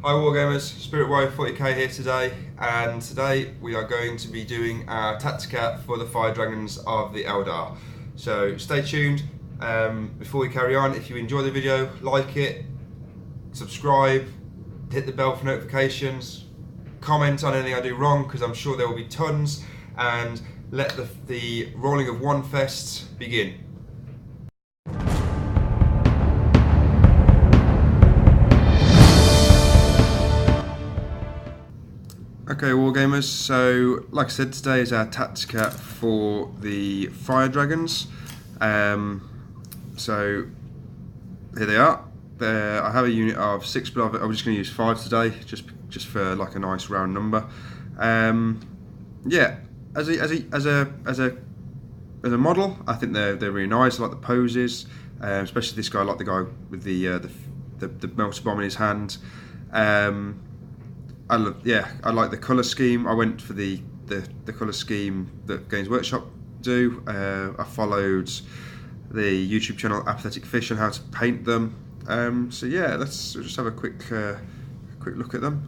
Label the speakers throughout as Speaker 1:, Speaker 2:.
Speaker 1: Hi Wargamers, Spirit Warrior 40k here today, and today we are going to be doing our Tactica for the Fire Dragons of the Eldar. So stay tuned. Before we carry on, if you enjoy the video, like it, subscribe, hit the bell for notifications, comment on anything I do wrong, because I'm sure there will be tons, and let the rolling of one fest begin. Okay, Wargamers, so like I said, today is our Tactica for the Fire Dragons. So here they are. I have a unit of 6, but I'm just going to use 5 today, just for like a nice round number. Yeah, as a model, I think they're really nice. I like the poses, especially this guy. I like the guy with the melter bomb in his hand. I like the colour scheme. I went for the colour scheme that Games Workshop do. I followed the YouTube channel Apathetic Fish on how to paint them. So yeah, let's just have a quick look at them.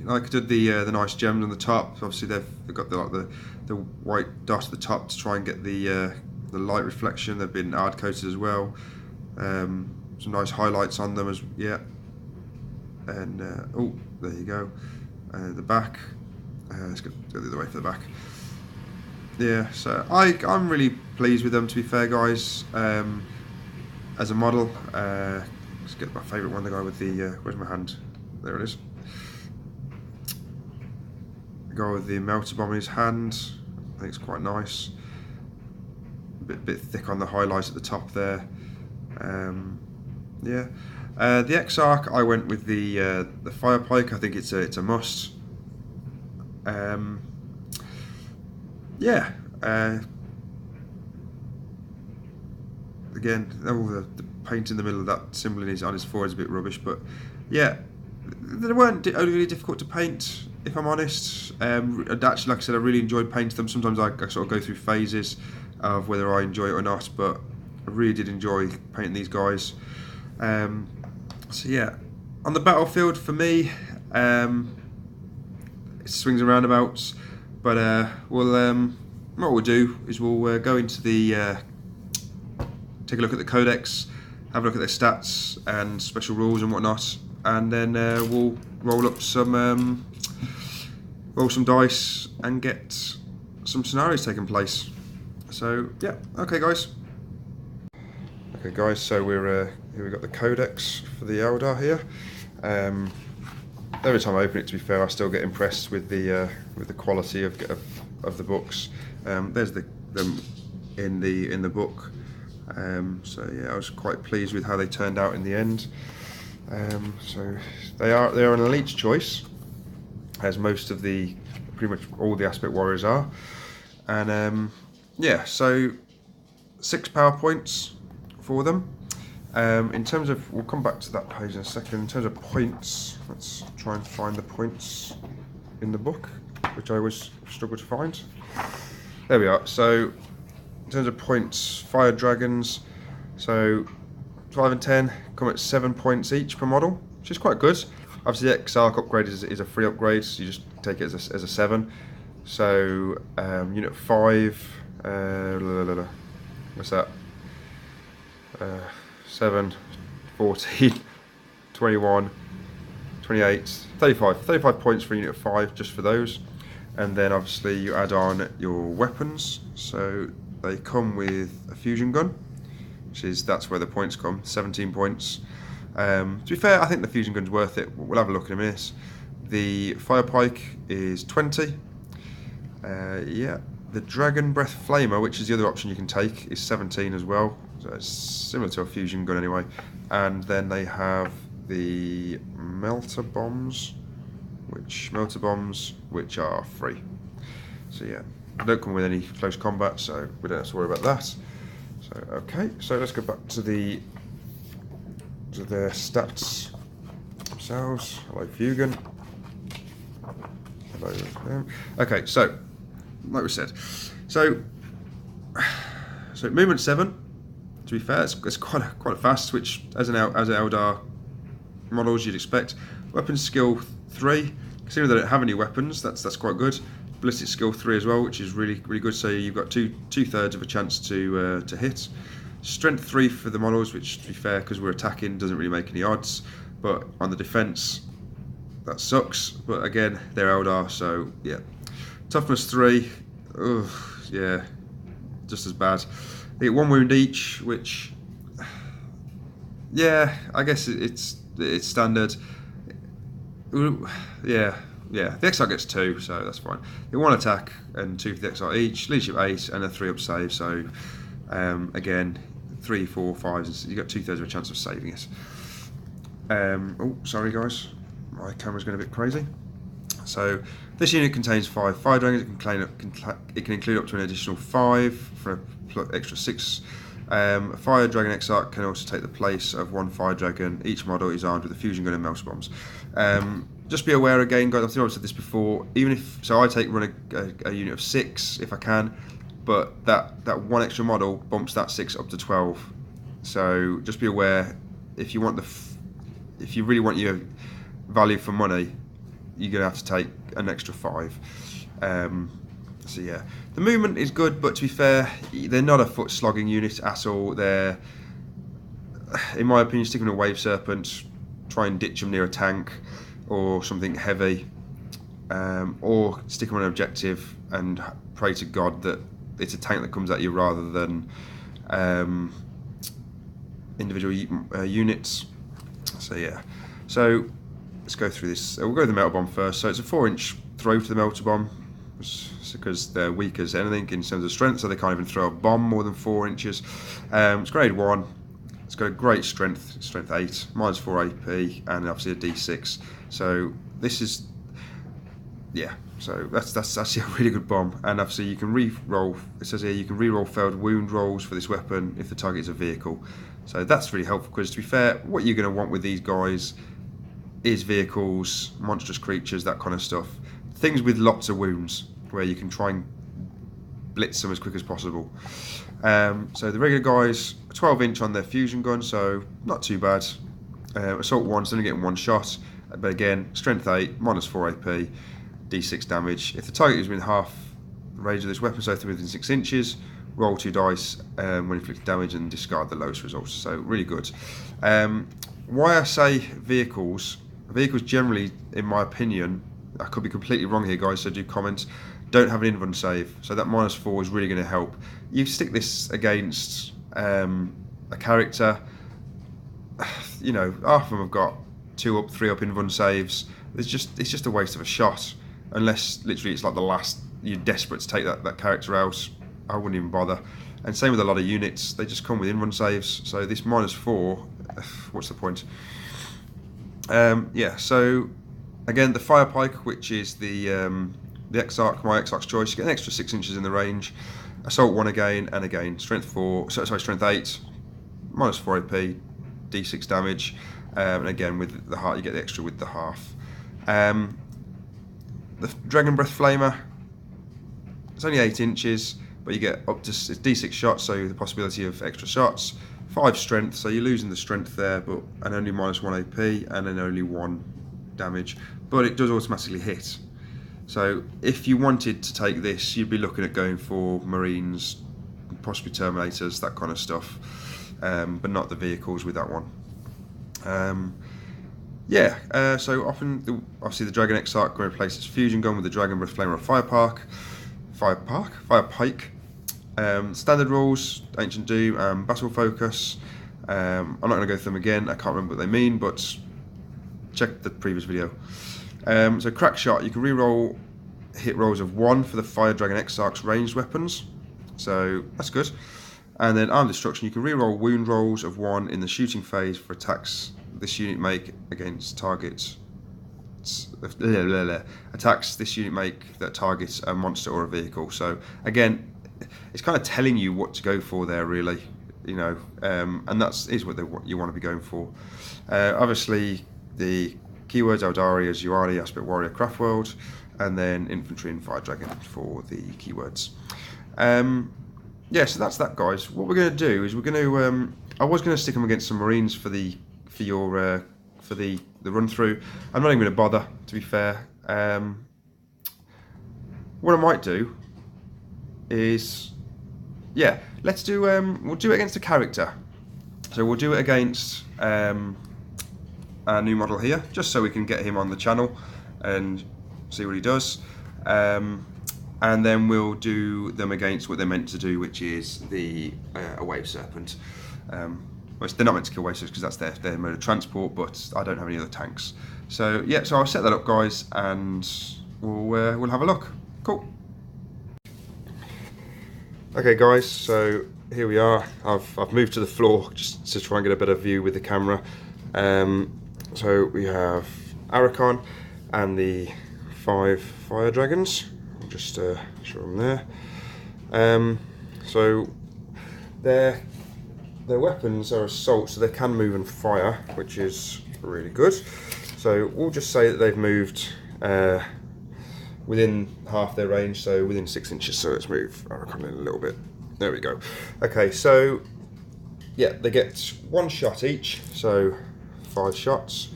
Speaker 1: Like I did the nice gems on the top. Obviously they've got the white dot at the top to try and get the light reflection. They've been hard coated as well. Some nice highlights on them yeah. And oh, there you go. The back. Let's go the other way for the back. Yeah, so I'm really pleased with them, to be fair, guys. As a model, let's get my favourite one. The guy with the where's my hand? There it is. The guy with the melter bomb in his hand. I think it's quite nice. A bit thick on the highlights at the top there. Yeah. The Exarch, I went with the Fire Pike. I think it's a must. Yeah. Again, the paint in the middle of that symbol on his forehead is a bit rubbish, but yeah, they weren't overly difficult to paint, if I'm honest. Actually, like I said, I really enjoyed painting them. Sometimes I sort of go through phases of whether I enjoy it or not, but I really did enjoy painting these guys. So yeah, on the battlefield for me, it swings and roundabouts, but what we'll do is we'll go into take a look at the codex, have a look at their stats and special rules and whatnot, and then we'll roll some dice and get some scenarios taking place. So yeah, okay guys. Okay guys, so here we've got the codex for the Eldar here. Every time I open it, to be fair, I still get impressed with the quality of the books. There's them in the book. So yeah, I was quite pleased with how they turned out in the end. So they're an elite choice, as most of pretty much all the aspect warriors are. And yeah, so 6 power points for them. In terms of, we'll come back to that page in a second. In terms of points, let's try and find the points in the book, which I always struggle to find. There we are. So in terms of points, Fire Dragons, so 5 and 10 come at 7 points each per model, which is quite good. Obviously the Exarch upgrade is a free upgrade, so you just take it as a 7. So unit 5, what's that? 7, 14, 21, 28, 35 points for unit 5 just for those. And then obviously you add on your weapons, so they come with a fusion gun, that's where the points come, 17 points. To be fair, I think the fusion gun's worth it. We'll have a look in a minute. The Fire Pike is 20. Yeah, the Dragon Breath Flamer, which is the other option you can take, is 17 as well. So it's similar to a fusion gun anyway. And then they have the melter bombs, which are free. So yeah, they don't come with any close combat, so we don't have to worry about that. So okay, so let's go back to their stats themselves. Hello Fugan. Hello. Okay, so like we said, so movement 7. to be fair, it's quite fast, which as an Eldar models you'd expect. Weapon skill 3, considering they don't have any weapons, that's quite good. Ballistic skill 3 as well, which is really good. So you've got two-thirds of a chance to hit. Strength 3 for the models, which to be fair, because we're attacking, doesn't really make any odds. But on the defense, that sucks. But again, they're Eldar, so yeah. Toughness 3, ugh, yeah, just as bad. They get 1 wound each, which, yeah, I guess it's standard. Yeah. The Exarch gets 2, so that's fine. They 1 attack and 2 for the Exarch each. Leadership 8 and a 3-up save. So again, 3, 4, 5. You got 2/3 of a chance of saving it. Oh, sorry guys, my camera's going a bit crazy. So this unit contains 5 fire dragons. It can include up to an additional 5 for an extra 6. A fire dragon Exarch can also take the place of 1 fire dragon. Each model is armed with a fusion gun and melter bombs. Just be aware again, guys. I think I've said this before. Even if I run a unit of 6 if I can, but that 1 extra model bumps that 6 up to 12. So just be aware, if you really want your value for money, you're gonna have to take an extra 5. So yeah, the movement is good, but to be fair, they're not a foot slogging unit at all. They're, in my opinion, stick them in a wave serpent, try and ditch them near a tank or something heavy, or stick them on an objective and pray to God that it's a tank that comes at you rather than individual units. So yeah, so let's go through this. We'll go with the melter bomb first. So it's a 4-inch throw to the melter bomb, because they're weak as anything in terms of strength, so they can't even throw a bomb more than 4 inches. It's grade 1. It's got a great strength 8, -4 AP, and obviously a D6. So this is, yeah. So that's actually a really good bomb, and obviously you can re-roll. It says here you can re-roll failed wound rolls for this weapon if the target is a vehicle. So that's really helpful, because to be fair, what you're going to want with these guys is vehicles, monstrous creatures, that kind of stuff. Things with lots of wounds, where you can try and blitz them as quick as possible. So the regular guys, 12-inch on their fusion gun, so not too bad. Assault 1, so only getting 1 shot, but again, strength 8, -4 AP, D6 damage. If the target is within half range of this weapon, so if they're within 6 inches, roll 2 dice when inflicting damage and discard the lowest results. So really good. Why I say vehicles generally, in my opinion, I could be completely wrong here, guys, so do comment, don't have an invuln save, so that -4 is really going to help. You stick this against a character, you know, half of them have got 2-up, 3-up invuln saves. It's just a waste of a shot, unless literally it's like the last, you're desperate to take that character out. I wouldn't even bother. And same with a lot of units, they just come with invuln saves, so this -4, what's the point? Yeah, so again, the fire pike, which is the Exarch, my Exarch's choice, you get an extra 6 inches in the range. Assault 1 again, and again, strength 8, -4 AP, D6 damage, and again with the heart, you get the extra with the half. The Dragon Breath Flamer, it's only 8 inches, but you get up to D6 shots, so the possibility of extra shots. 5 strength, so you're losing the strength there, and only -1 AP, and then only 1 damage, but it does automatically hit. So if you wanted to take this, you'd be looking at going for Marines, possibly Terminators, that kind of stuff, but not the vehicles with that one. So often, obviously the Dragon Exarch can replace its fusion gun with the Dragon Breath Flamer or Fire Pike. Standard rules, Ancient Doom, Battle Focus. I'm not going to go through them again, I can't remember what they mean, but check the previous video. So Crack Shot, you can re-roll hit rolls of 1 for the Fire Dragon Exarch's ranged weapons, so that's good. And then Armed Destruction, you can re-roll wound rolls of 1 in the shooting phase for attacks this unit make against targets. Attacks this unit make that targets a monster or a vehicle. So again, it's kind of telling you what to go for there, really, you know, and is what you want to be going for. Obviously, the keywords Eldari, Azurani, Aspect Warrior, Craftworld, and then Infantry and Fire Dragon for the keywords. yeah, so that's that, guys. What we're going to do is we're going to. I was going to stick them against some Marines for the run through. I'm not even going to bother, to be fair. What I might do is, yeah, let's do. We'll do it against a character. So we'll do it against our new model here, just so we can get him on the channel and see what he does. And then we'll do them against what they're meant to do, which is a wave serpent. Well, they're not meant to kill wave serpents because that's their mode of transport, but I don't have any other tanks. So yeah, so I'll set that up, guys, and we'll have a look. Cool. Okay, guys, so here we are. I've moved to the floor just to try and get a better view with the camera. So we have Arakon and the 5 fire dragons. I'll just show them there. So their weapons are assault, so they can move and fire, which is really good. So we'll just say that they've moved within half their range, so within 6 inches. So let's move Arakon in a little bit. There we go. Okay, so yeah, they get 1 shot each, so 5 shots.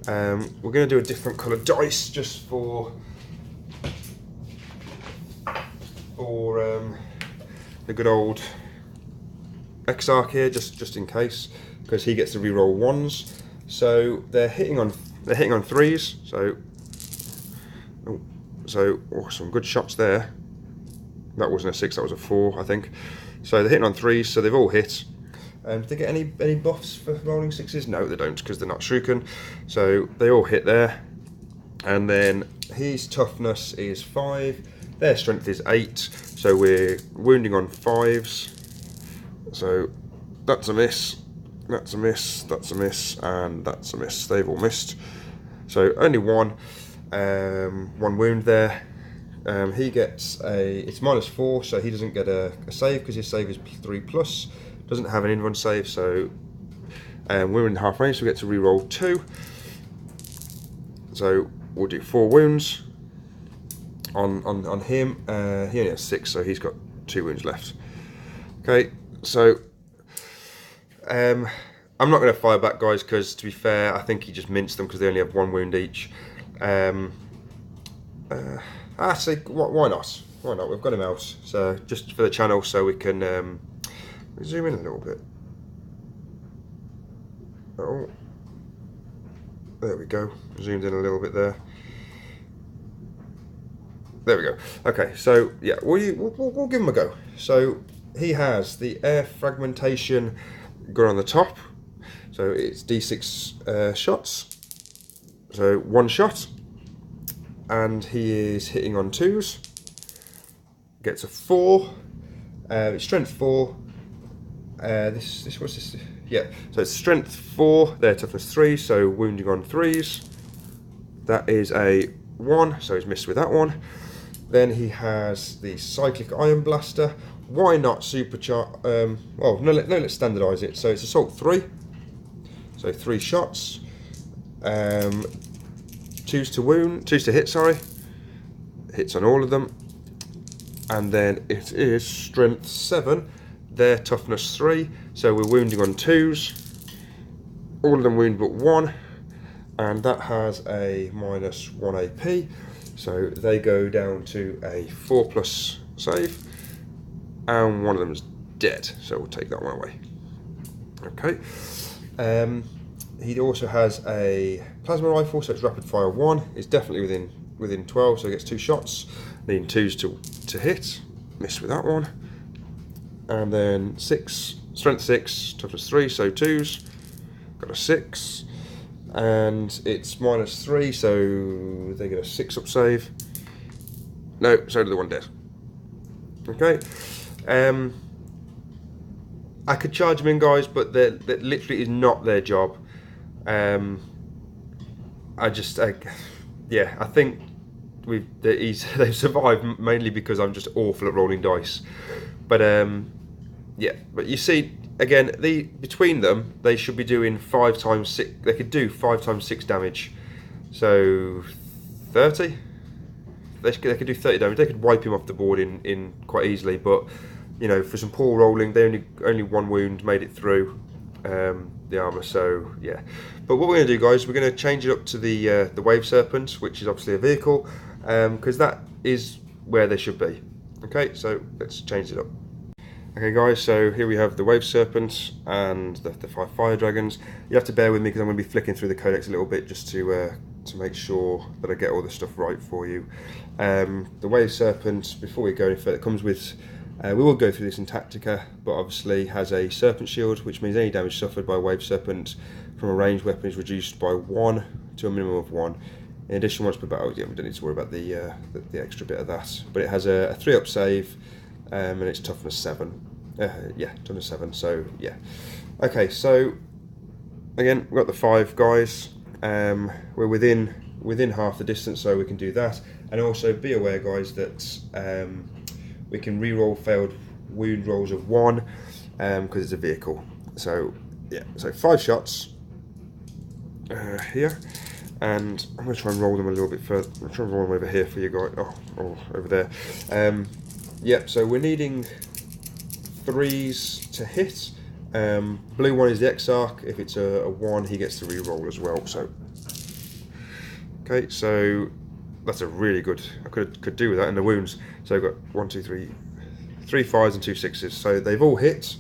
Speaker 1: We're going to do a different coloured dice just for the good old Exarch here, just in case, because he gets to reroll 1s. So they're hitting on 3s. So some good shots there. That wasn't a 6, that was a 4, I think. So they're hitting on 3s, so they've all hit. Do they get any buffs for rolling 6s? No, they don't, because they're not shuriken. So they all hit there. And then his toughness is 5. Their strength is 8. So we're wounding on 5s. So that's a miss, that's a miss, that's a miss, and that's a miss. They've all missed. So only one wound there. He gets it's -4, so he doesn't get a save because his save is 3+. Doesn't have an in-run save, so we're in half range, so we get to re-roll 2. So we'll do 4 wounds on him. He only has 6, so he's got 2 wounds left. Okay, so I'm not going to fire back, guys, because to be fair, I think he just minced them because they only have 1 wound each. Actually, why not? Why not? We've got him out, so just for the channel, so we can zoom in a little bit. Oh, there we go. Zoomed in a little bit there. There we go. Okay, so yeah, we'll give him a go. So he has the air fragmentation gun on the top. So it's D6 shots. So 1 shot. And he is hitting on 2s. Gets a 4. Strength 4. What's this? Yeah. So it's strength 4. Their toughness 3. So wounding on 3s. That is a 1. So he's missed with that one. Then he has the cyclic iron blaster. Why not supercharge? Well, no, let's standardise it. So it's assault 3. So 3 shots. 2s to hit, sorry. Hits on all of them. And then it is strength 7, their toughness 3. So we're wounding on 2s. All of them wound but 1. And that has a -1 AP. So they go down to a 4+ save. And one of them is dead. So we'll take that one away. Okay. He also has a plasma rifle, so it's rapid fire 1. It's definitely within 12, so he gets 2 shots. Needing 2s to hit. Missed with that one. And then 6, strength 6, toughness 3, so 2s. Got a 6. And it's -3, so they get a 6 up save. No, so do the one dead. Okay. I could charge them in, guys, but that literally is not their job. Yeah, I think they've survived mainly because I'm just awful at rolling dice. But yeah, but you see, again, between them, they should be doing 5 times 6. They could do 5 times 6 damage, so 30. They could do 30 damage. They could wipe him off the board in quite easily, but you know, for some poor rolling, they only one wound made it through the armor. So yeah, but what we're going to do, guys, we're going to change it up to the Wave Serpent, which is obviously a vehicle, because that is where they should be. Okay, so let's change it up. Okay guys, so here we have the Wave Serpent and the 5 Fire Dragons. You have to bear with me because I'm going to be flicking through the codex a little bit just to make sure that I get all the stuff right for you. The Wave Serpent, before we go any further, it comes with, we will go through this in Tactica, but obviously has a Serpent Shield, which means any damage suffered by a Wave Serpent from a ranged weapon is reduced by 1 to a minimum of 1. In addition, once per battle, yeah, we don't need to worry about the extra bit of that, but it has a 3-up save, and it's toughness 7. Yeah, toughness 7. So yeah. Okay, so again, we've got the 5 guys. We're within half the distance, so we can do that. And also be aware, guys, that we can re-roll failed wound rolls of 1 because it's a vehicle. So yeah, so 5 shots here. And I'm going to try and roll them a little bit further. I'm going to try and roll them over here for you guys. Oh, over there. Yep, so we're needing 3s to hit. Blue one is the Exarch. If it's a 1, he gets to re-roll as well. So, okay, so that's a really good. I could do with that in the wounds. So I've got 1, 2, 3, 3 5s and 2 6s. So they've all hit.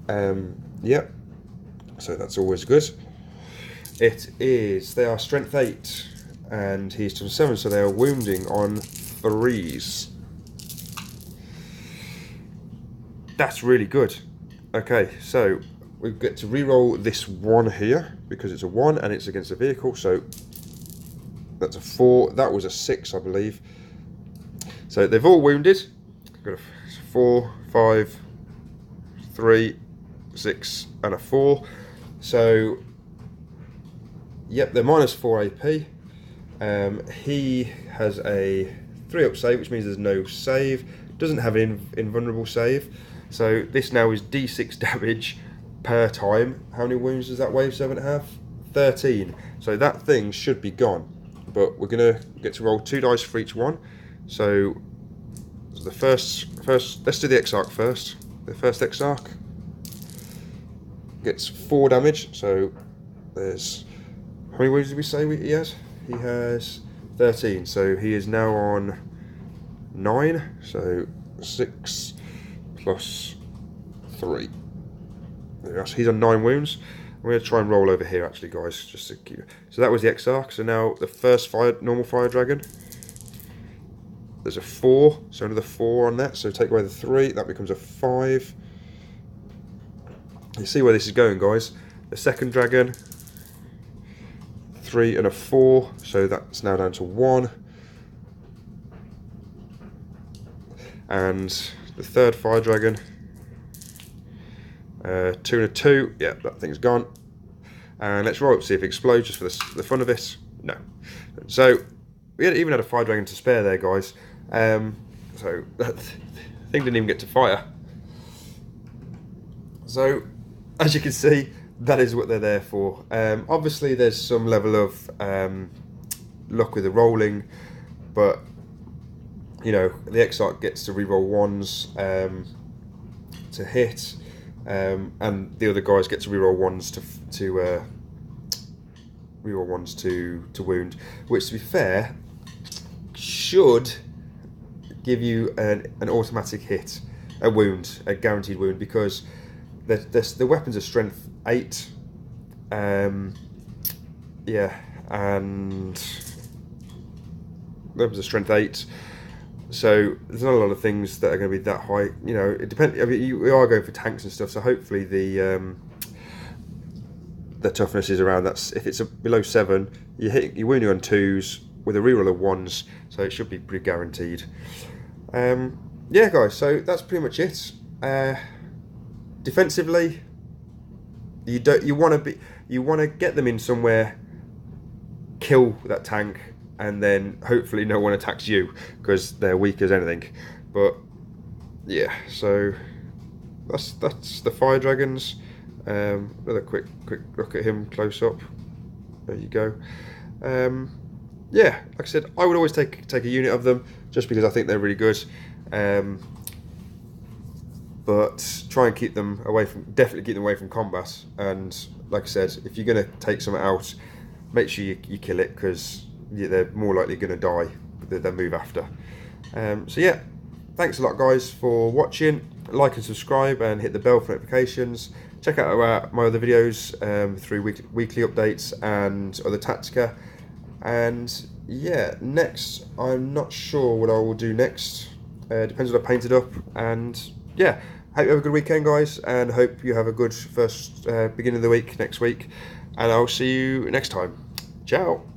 Speaker 1: Yep. So that's always good. They are strength 8 and he's to 7, so they are wounding on 3s. That's really good. Okay, so we get to re-roll this 1 here because it's a 1 and it's against a vehicle, so that's a 4. That was a 6, I believe. So they've all wounded. Got a 4, 5, 3, 6 and a 4. So yep, they're -4 AP. He has a 3-up save, which means there's no save. Doesn't have an invulnerable save. So this now is D6 damage per time. How many wounds does that Wave Serpent have? 13. So that thing should be gone. But we're gonna get to roll 2 dice for each one. So the first, let's do the Exarch first. The first Exarch gets 4 damage. So there's, how many wounds did we say he has? He has 13. So he is now on 9. So 6 plus 3. He's on 9 wounds. I'm going to try and roll over here actually, guys, just to keep. So that was the Exarch. So now the first normal fire dragon. There's a 4, so another 4 on that. So take away the 3, that becomes a 5. You see where this is going, guys. The second dragon, 3 and a 4, so that's now down to 1. And the third fire dragon, 2 and a 2, yeah, that thing's gone. And let's roll up, see if it explodes just for the fun of it. No. So we even had a fire dragon to spare there, guys. So that thing didn't even get to fire. So as you can see, that is what they're there for. Obviously there's some level of luck with the rolling, but you know, the Exarch gets to reroll 1s to hit, and the other guys get to reroll 1s to wound, which, to be fair, should give you an automatic hit, a wound, a guaranteed wound, because the weapons are strength 8. Yeah, and weapons are strength 8. So there's not a lot of things that are going to be that high. You know, it depends. I mean, we are going for tanks and stuff, so hopefully the toughness is around that. If it's below 7, you're wounding on 2s with a reroll of 1s, so it should be pretty guaranteed. Yeah, guys. So that's pretty much it. Defensively, you want to get them in somewhere, kill that tank, and then hopefully no one attacks you because they're weak as anything. But yeah, so that's the fire dragons. Another quick look at him close up. There you go. Yeah, like I said, I would always take a unit of them just because I think they're really good. but try and keep them away from, definitely keep them away from combat. And like I said, if you're going to take something out, make sure you kill it, because they're more likely going to die than move after. So yeah, thanks a lot guys for watching. Like and subscribe and hit the bell for notifications. Check out my other videos through weekly updates and other Tactica. And yeah, next, I'm not sure what I will do next. Depends what I painted up. And yeah, hope you have a good weekend guys, and hope you have a good first beginning of the week next week. And I'll see you next time. Ciao.